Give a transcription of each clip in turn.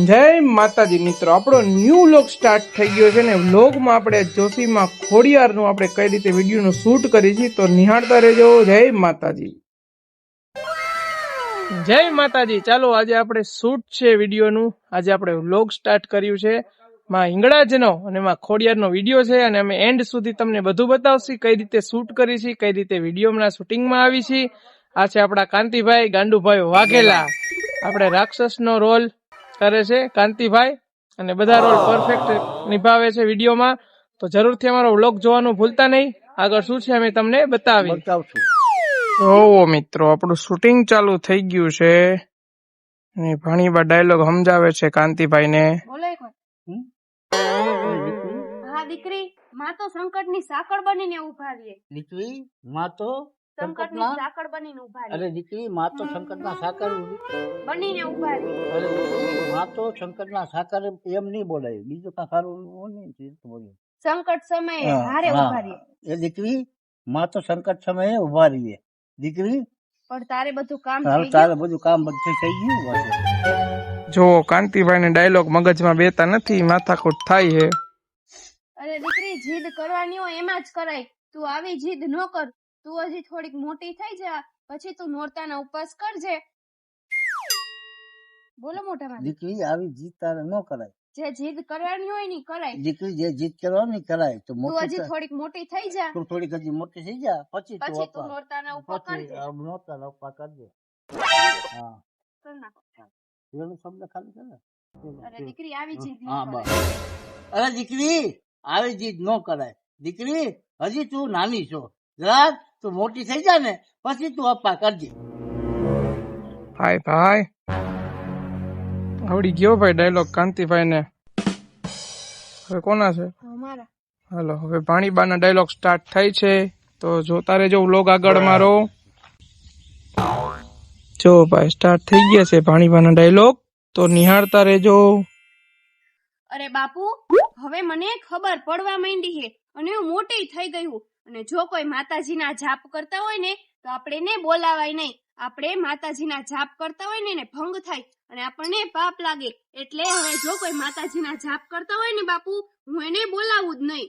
જય માતાજી મિત્રો, આપણો ન્યૂ વ્લોગ સ્ટાર્ટ થઈ ગયો છે ને વ્લોગમાં આપણે જોશીમાં ખોડિયારનું આપણે કઈ રીતે વિડીયોનું શૂટ કરી છે તો નિહાળતા રહેજો। જય માતાજી, જય માતાજી। ચાલો આજે આપણે શૂટ છે વિડીયોનું, આજે આપણે વ્લોગ સ્ટાર્ટ કર્યું છે માં હિંગળાજનો અને માં ખોડિયારનો વિડીયો છે અને અમે એન્ડ સુધી તમને બધું બતાવશી કઈ રીતે શૂટ કરી છે, કઈ રીતે વિડીયોમાં શૂટિંગમાં આવી છે। આ છે આપણા કાંતિભાઈ ગાંડુભાઈ વાઘેલા, આપણે રાક્ષસનો રોલ કરે છે કાંતિભાઈ અને બધા રોલ પરફેક્ટ નિભાવે છે વિડીયોમાં। તો જરૂરથી અમારો વ્લોગ જોવાનું ભૂલતા નહીં, આગળ શું છે અમે તમને બતાવીશું। જોવો મિત્રો, આપણું શૂટિંગ ચાલુ થઈ ગયું છે અને ભાણીબા ડાયલોગ સમજાવે છે કાંતિભાઈ ને। હા દીકરી, માં તો સંકટની સાંકળ બનીને ઉભા રહે। દીકરી માં તો સંકટની સાંકળ બનીને ઉભા રહે। અરે દીકરી માં તો સંકટના સાકર બનીને ઉભા રહે। અરે દીકરી માં તો સંકટના સાકર એમ નહીં બોલાય, બીજું કાંઈ સારું નહીં બોલ્યું। સંકટ સમયે હારે ઉભા રહે। એ દીકરી માં તો સંકટ સમયે ઉભા રહીએ દીકરી, પણ તારે બધું કામ તારે બધું કામ બધું થઈ ગયું હશે। જો કાંતિભાઈ ને ડાયલોગ મગજમાં બેતા નથી, માથાકૂટ થાય છે। અરે દીકરી, જીદ કરવાની હોય એમાં જ કરાય, તું આવી જીદ ન કર। તું હજી થોડીક મોટી થઈ જા, પછી તું નોરતાના ઉપવાસ કરજે। બોલો મોટા માં, દીકરી આવી જીદ તારે ન કરાય। જે જીદ કરવાની હોય ની કરાય દીકરી, જે જીદ કરવાની કરાય તો તું મોટી હજી થોડીક મોટી થઈ જા, તું થોડીક હજી મોટી થઈ જા, પછી તું નોરતાના ઉપવાસ કરજે। નોરતાના ઉપવાસ કરજે। હા, કર નાખો। એનો શબ્દ ખાલી કરે। અરે દીકરી, આવી જીદ ન હા કરાય। બસ। અરે દીકરી, આવી જીદ ન કરાય દીકરી, હજી તું નાની છો, જરા તું મોટી થઈ જા ને પછી તું અપ્પા કરજે। ભાઈ ભાઈ આવડી ગયો ભાઈ ડાયલોગ કાંતિભાઈ ને। હવે કોના છે? અમારા હાલો, હવે ભાણીબાના ડાયલોગ સ્ટાર્ટ થાય છે તો જોતા રહેજો વ્લોગ આગળ મારો। જો ભાઈ સ્ટાર્ટ થઈ ગયા છે ભાણીબાના ડાયલોગ, તો નિહાળતા રહેજો। અરે બાપુ, હવે મને ખબર પડવા માંડી છે અને હું મોટી થઈ ગઈ હું, અને જો કોઈ માતાજીના જાપ કરતા હોય ને તો આપણે એને બોલાવાય નહીં। આપણે માતાજીના જાપ કરતા હોય ને એને ભંગ થાય અને આપણને પાપ લાગે, એટલે હવે જો કોઈ માતાજીના જાપ કરતા હોય ને બાપુ, હું એને બોલાવું જ નહીં।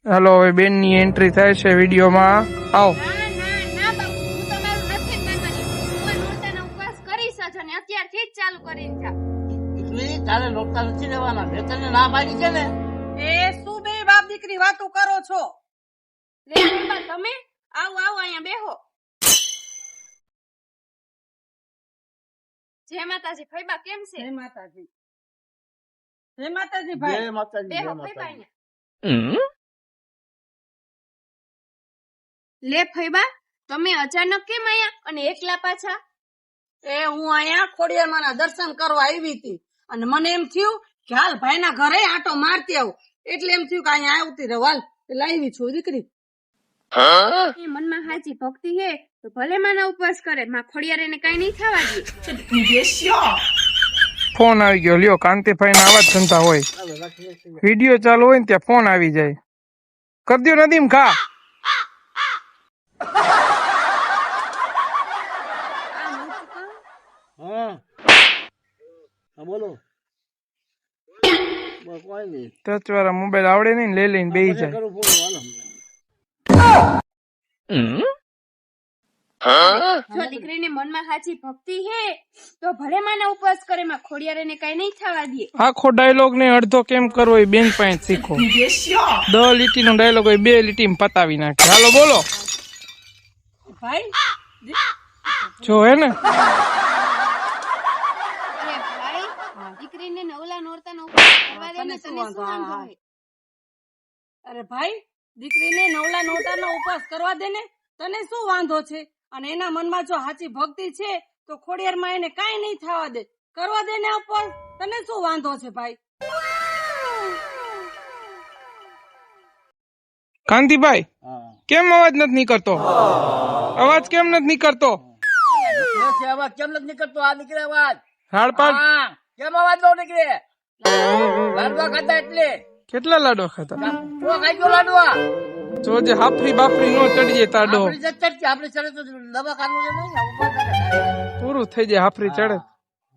હાલો, હવે બેન ની એન્ટ્રી થાય છે વિડીયોમાં, આવો। ના ના ના બાપુ, હું તમારું નથી જ માનવાની। હું નોરતાના ઉપવાસ કરીશ જ અને અત્યારથી જ ચાલુ કરીને જા। દીકરી, તારે નોરતા નથી રહેવાના, મેં તને ના પાડી છે ને। એ શું બે બાપ દીકરી વાતો કરો છો? લે પપ્પા, તમે આવો આવો અહીંયા બેહો। જય માતાજી ફઈબા, કેમ છે? જય માતાજી, જય માતાજી ભાઈ। જય માતાજી, બેહો જય ફઈબા માતાજી। અહીંયા। લે ફઈબા, તમે અચાનક કેમ આયા અને એકલા પાછા? એ હું અહીંયા ખોડિયારમાંના દર્શન કરવા આવી હતી અને મને એમ થયું કે હાલ ભાઈના ઘરે આંટો મારતી આવું, એટલે એમ થયું કે અહીંયા આવતી રહું, હાલ એટલે આવી છું દીકરી। એ મનમાં સાચી ભક્તિ હે તો ભલે માના ઉપવાસ કરે, માં ખોડિયાર એને કઈ નહીં થવા દે। ફોન આવી ગયો, લ્યો કાંતિભાઈ ના આવા જ ધંધા હોય, વિડીયો ચાલુ હોય ને ત્યાં ફોન આવી જાય। કર દ્યો નદીમ ખા। હા હા, બોલો। બસ કોઈ નહીં, ટચ વાળા મોબાઈલ આવડે નહીં ને, લઈ લઈને બેસી જાય। કરું ફોન, હાલો। જો દીકરીને મનમાં સાચી ભક્તિ હે તો ભલે માના ઉપવાસ કરે, માં ખોડિયાર એને કઈ નહીં થવા દે। આખો ડાયલોગ ને અડધો કેમ કરવો એ બેન પાસે શીખો। 10 લીટીનો ડાયલોગ હોય 2 લીટીમાં પતાવી નાખે। હાલો બોલો, ભાઈ જો હે ને અરે ભાઈ, દીકરીને નવલા નોરતાનો ઉપવાસ કરવા દે ને, તને શું વાંધો હે? અરે ભાઈ, દીકરીને નવલા નોરતાનો ઉપવાસ કરવા દે ને, તને શું વાંધો છે? અને એના મનમાં જો સાચી ભક્તિ છે તો ખોડિયારમાં એને કાંઈ નહીં થવા દે, કરવા દે ને ઉપવાસ, તને શું વાંધો છે ભાઈ? કાંતિભાઈ હા, કેમ અવાજ નથી નીકળતો? અવાજ કેમ નથી નીકળતો? છે અવાજ કેમ નથી નીકળતો? આ નીકળે અવાજ। હાડપાડ હા, કેમ અવાજ નો નીકળે? લાડવા ખાધા એટલે કેટલા લાડવા ખાતા? તો ખાઈ ગયો લાડવા। જોજે હાફરી બાફરી નો ચડી જાય તાડો, આપણી જત ચડતી, આપણે ચડે તો દવાખાનું છે નહીં, ઉભા કરે। પૂરું થઈ જાય હાફરી ચડે।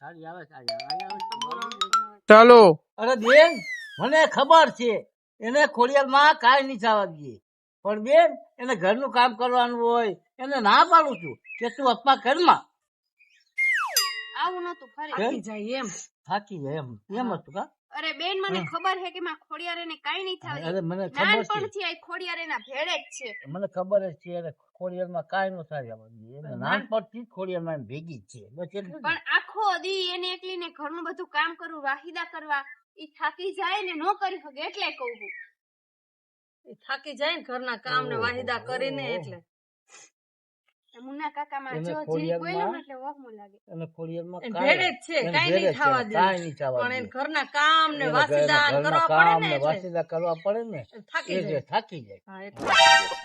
સારી આવે, સારી આવે। ચાલો. અરે બેન, મને ખબર છે એને ખોડિયારમાં કાંઈ નહીં થવા દઈએ, પણ બેન એને ઘરનું કામ કરવાનું હોય, એને ના પાડું છું કે તું અપ્પા ઘરમાં આવું નતું ફરી. થાકી જાય એમ. થાકી જાય એમ હતું કા? અરે બેન મને ખબર છે કે માં ખોડિયાર એને કાઈ નહીં થાય. અરે મને ખબર છે, નાનપણથી આ ખોડિયાર એના ભેળે જ છે. મને ખબર જ છે એને ખોડિયારમાં કાંઈ ન થાય એને નાનપણથી જ ખોડિયારમાં એમ ભેગી જ છે, બસ એટલું જ. પણ આખો દી એને એકલીને ઘરનું બધું કામ કરવું, વાહિદા કરવા, ઈ થાકી જાય ને નો કરી શકે એટલે કહું છું. એ થાકી જાય ને ઘરના કામ ને વાહિદા કરીને એટલે. મુન્ના કાકા માં એને જો જીરી ખોડિયારમાં- બોલ્યો ને એટલે વહમું લાગે. એને ખોડિયારમાં એને કાંઈ- ભેળે જ છે, એને કાંઈ ભેળે નહીં જ છે, થવા દે. કાંઈ નહીં થવા પણ દે. એને ઘરના કામ ને એને વાસીદા ઘરના કરવા કામ પડે ને ને એટલે. વાસીદા કરવા પડે ને થાકી એટલે જાય. થાકી જાય. હા, એટલે.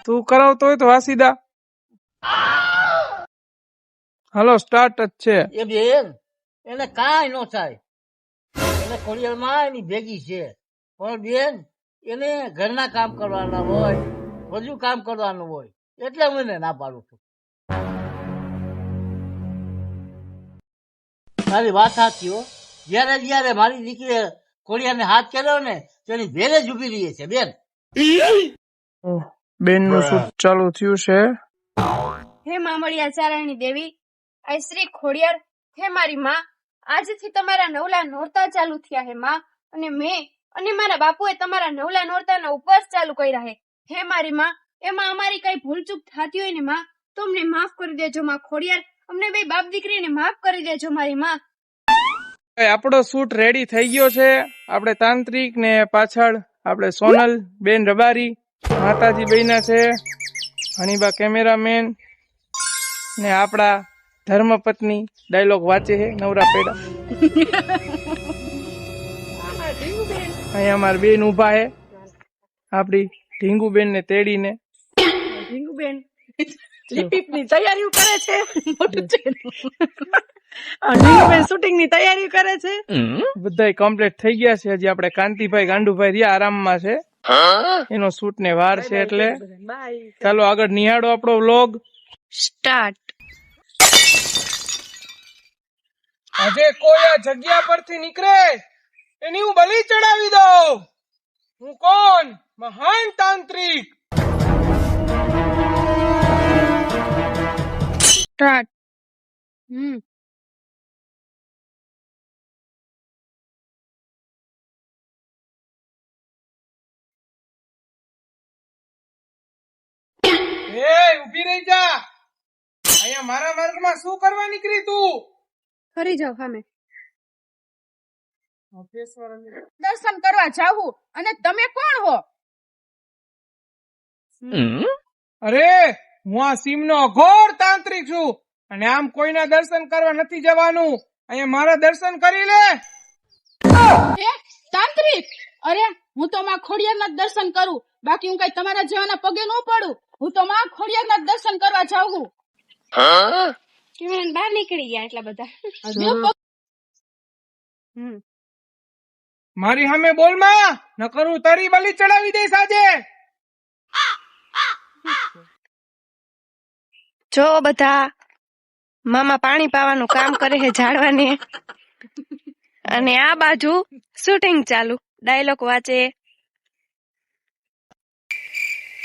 તું કરાવતો હોય તો વાસીદા. હાલો સ્ટાર્ટ જ છે. એ બેન એને કાંઈ ન થાય, એને ખોડિયારમાં એની ભેગી છે, પણ બેન એને ઘરના કામ કરવાના હોય, બધું કામ કરવાનું હોય, એટલે હું એને ના પાડું છું. મારી વાત સાચી હો. જયારે મારી દીકરીએ ખોડિયાને હાથ કર્યો ને તેની ભેરે જ ઉભી રહી છે બેન. બેન નું શૂટ ચાલુ થયું છે. હે મામળિયા ચારણની દેવી, આ શ્રી ખોડિયાર, હે મારી માં, આજથી તમારા નવલા નોરતા ચાલુ થયા હે માં, અને મેં અને મારા બાપુએ તમારા નવલા નોરતાના ઉપવાસ ચાલુ કર્યા હે. હે મારી માં, એમાં અમારી કઈ ભૂલચૂક થતી હોય ને માં, તો અમને માફ કરી દેજો માં ખોડિયાર, અમને બે બાપ દીકરીને માફ કરી દેજો મારી માં. આપણો શૂટ રેડી થઈ ગયો છે. આપણે તાંત્રિક ને પાછળ આપણે સોનલ બેન રબારી માતાજી બહેના છે, હનીબા કેમેરામેન ને આપણા ધર્મપત્ની ડાયલોગ વાંચે છે નવરા પેડા. અહીંયા અમારા બેન ઉભા છે, આપડી ઢીંગુબેન ને તેડીને. ઢીંગુબેન લિપીપની તૈયારીઓ કરે છે. મોટું છે. આ ઢીંગુબેન શૂટિંગ ની તૈયારી કરે છે. બધાય કમ્પ્લીટ થઈ ગયા છે. હજી આપણે કાંતિભાઈ ગાંડુભાઈ રહ્યા આરામમાં છે, એનો શૂટ ને વાર છે, એટલે બાય. ચાલો આગળ નિહાળો આપણો વ્લોગ સ્ટાર્ટ. આજે કોઈ આ જગ્યા પરથી નીકળે એની હું બલી ચડાવી દઉં. હું કોણ? મહાન તાંત્રિક. સ્ટાર્ટ. એ ઊભી રહી જા. અહીંયા મારા માર્ગમાં શું કરવા નીકળી તું? ફરી જાઓ સામે. અભ્યાસવાળા દર્શન કરવા જાવું, અને તમે કોણ હો? અરે હું આ સીમનો અઘોર તાંત્રિક છું, અને આમ કોઈના દર્શન કરવા નથી જવાનું. અહીંયા મારા દર્શન કરી લે. તાંત્રિક, અરે હું તો માં ખોડિયારના જ દર્શન કરું, બાકી હું કઈ તમારા જેવાના પગે ન પડું. હું તો માં ખોડિયારના જ દર્શન કરવા જાઉં. બહાર નીકળી ગયા એટલા બધા. મારી સામે બોલ માં, ન કરું તારી બલી ચડાવી દઈશ આજે. જો બધા મામા પાણી પાવાનું કામ કરે છે ઝાડવાને, અને આ બાજુ શૂટિંગ ચાલુ, ડાયલોગ વાંચે.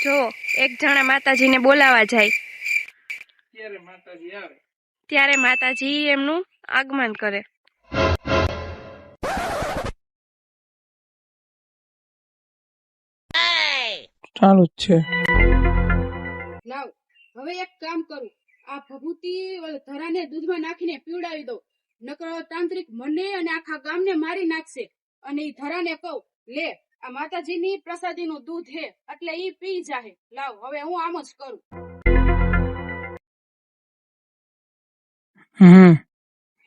જો એક જણા માતાજીને બોલાવા જાય ત્યારે માતાજી એમનું આગમન કરે. ચાલુ જ છે. લાવ હવે એક કામ કરું, આ ભભૂતિ ધરાને દૂધમાં નાખીને પીવડાવી દઉં, નકર તાંત્રિક મને અને આખા ગામને મારી નાખશે. અને ઈ ધરાને કહું, લે આ માતાજીની પ્રસાદીનું દૂધ હે, એટલે ઈ પી જાહે. લાવ હવે હું આમ જ કરું.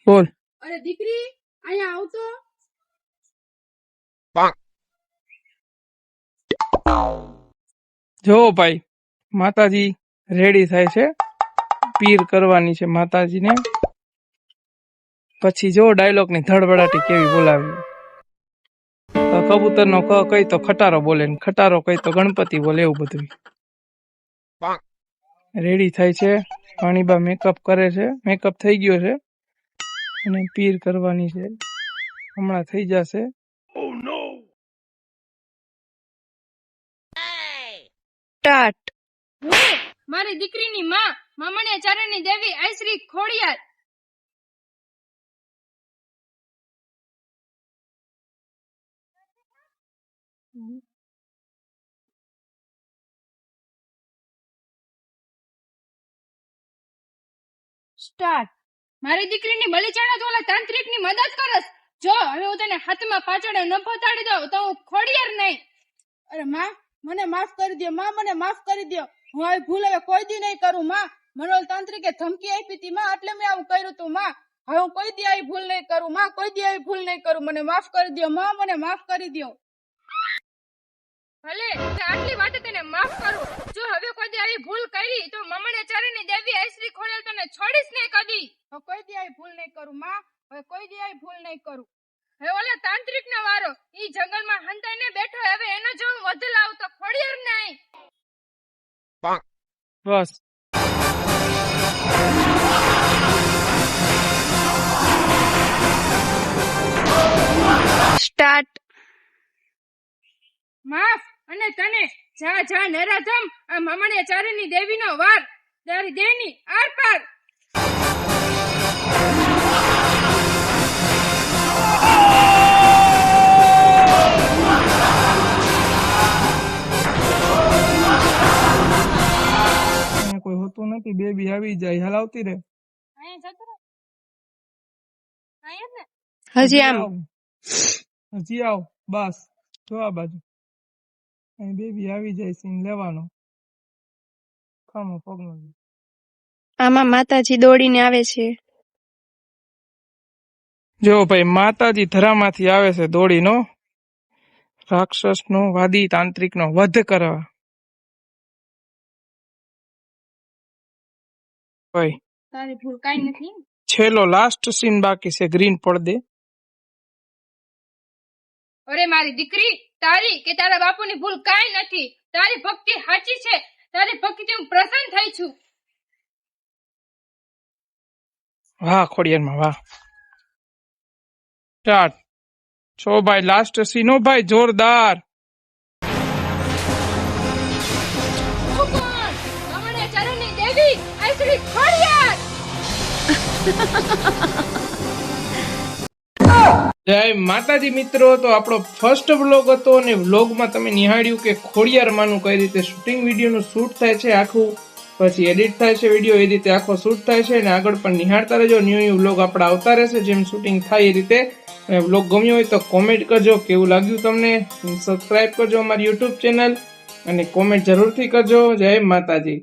બોલ. અરે દીકરી અહીંયા આવતો. જો ભાઈ, માતાજી રેડી થાય છે, પીર કરવાની છે માતાજીને. પછી જો ડાયલોગ ની ધડબડાટી કેવી બોલાવી. કબૂતર નો ક કઈ તો ખટારો બોલે, ને ખટારો કઈ તો ગણપતિ બોલે, એવું બધું રેડી થાય છે. પાણીબા મેકઅપ કરે છે, મેકઅપ થઈ ગયો છે, અને પીર કરવાની છે. હમણાં થઈ જશે. સ્ટાર્ટ. હું મારી દીકરીની માં મામણીયા ચારણની દેવી આઈ શ્રી ખોડિયાર સ્ટાર્ટ. મારી દીકરીની બલિચણા તો ઓલા તાંત્રિકની મદદ કરસ. જો હવે હું તને હાથમાં પાછળ ન પતાડી દઉં તો હું ખોડિયાર નહીં. અરે માં, મને માફ કરી દો માં, મને માફ કરી દો. હું આવી ભૂલ હવે કોઈ દી નહીં કરું માં. મનોલ તાંત્રિકે ધમકી આપી હતી માં, એટલે મેં આવું કર્યું તું માં. હવે હું કોઈ દી આવી ભૂલ નહીં કરું માં, કોઈ દી આવી ભૂલ નહીં કરું. મને માફ કરી દો માં, મને માફ કરી દો. ભલે તે આટલી વાતે તને માફ કરું. જો હવે કોઈ દી આવી ભૂલ કરી તો મામણીયા ચારણની દેવી આઈ શ્રી ખોડિયાર તને છોડીશ નહીં કદી. હવે કોઈ દી આવી ભૂલ નહીં કરું માં, હવે કોઈ દી આવી ભૂલ નહીં કરું. હવે ઓલા તાંત્રિકનો વારો. ઈ જંગલમાં હંતાઈને બેઠો. હવે એનો જો હું વધુ લાવું તો ખોડિયાર નહીં. બસ. સ્ટાર્ટ. માફ અને તને જા જા નરાધમ. આ મામણીયા ચારણની દેવીનો વાર. તારી દેહની આર પાર. અહીંયા કોઈ હોતું નથી. બેબી આવી જાય, હલાવતી રહે. અહીંયા જતો રહે. અહીંયા જ ને. હજી આવ. હજી આવ. બસ જો આ બાજુ. અહીં બેબી આવી જાય, સીન લેવાનો. ખામો પગનો. આમાં માતાજી દોડીને આવે છે. જો ભાઈ, માતાજી ધરામાંથી આવે છે દોડીનો, રાક્ષસનો વાદી તાંત્રિકનો વધ કરવા. ભાઈ તારી ભૂલ કાઈ નથી. છેલ્લો લાસ્ટ સીન બાકી છે, ગ્રીન પડદે. અરે મારી દીકરી, તારી કે તારા બાપુની ભૂલ કાઈ નથી. તારી ભક્તિ સાચી છે. તારી ભક્તિથી હું પ્રસન્ન થઈ છું. વાહ ખોડિયારમાં વાહ. સ્ટાર્ટ. છો ભાઈ, લાસ્ટ સીન હો ભાઈ, જોરદાર. હું કોણ? મામણીયા ચારણની દેવી આઈ શ્રી ખોડિયાર. જય માતાજી મિત્રો. તો આપણો ફર્સ્ટ વ્લોગ હતો અને વ્લોગમાં તમે નિહાળ્યું કે ખોડિયારમાંનું કઈ રીતે શૂટિંગ વિડીયોનું શૂટ થાય છે આખું, પછી એડિટ થાય છે વિડીયો, એ રીતે આખો શૂટ થાય છે. અને આગળ પણ નિહાળતા રહેજો. ન્યૂ વ્લોગ આપણા આવતા રહેશે જેમ શૂટિંગ થાય એ રીતે. અને વ્લોગ ગમ્યો હોય તો કોમેન્ટ કરજો કેવું લાગ્યું તમને. સબસ્ક્રાઇબ કરજો અમારી યુટ્યુબ ચેનલ અને કોમેન્ટ જરૂરથી કરજો. જય માતાજી.